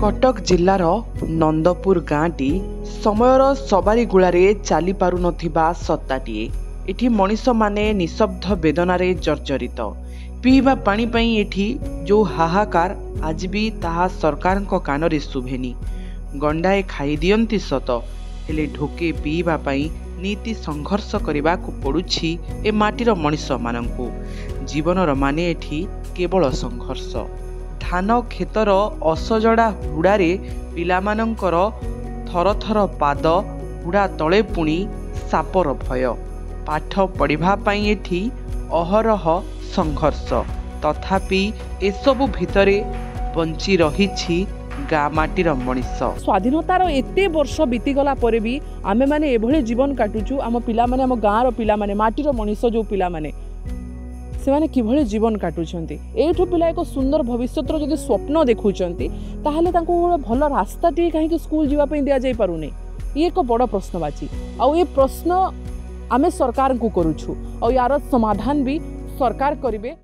कटक जिल्लार नंदपुर गाँटी समयर सवारी गुलारे चली पारु नथिबा सत्ताटीए एठी मनीष माने निशब्द वेदनारे जर्जरित पीवा पानी पई एठी जो हाहाकार आज भी ताहा सरकारक कानरे शुभेनी। गंडाए खाई दियंती सत हेले ढोके पीवा पई नीति संघर्ष करने को पड़ुछि ए माटीर मनीष मानंकु। जीवनर माने एठी केवल संघर्ष। धान खेतर असजड़ा हुड़ारे पिलामानंकर थर थर पाद हुड़ा तले पुणी सापर भय पाठ पढ़ा पाई एठी अहरह संघर्ष। तथापि एसबु भितरे बंची रहिछि गाँ माटीर मनीष। स्वाधीनतार एते वर्ष बीतीगला पर भी आमे माने एभळे जीवन काटुछु। आम पिला माने आम गाँर पिला माने माटीर मनीष जो पिला माने से माने किभळे जीवन काटुछंती। एठो पिला एक सुंदर भविष्यतर जदि स्वप्न देखुछंती ताहले तांको भल रास्ताटी कहीं स्कूल जीवा पई दिया जाई पारुनी। ये एक बड़ प्रश्नवाची आ ये प्रश्न आमे सरकार को करूछु और यार समाधान भी सरकार करिवे।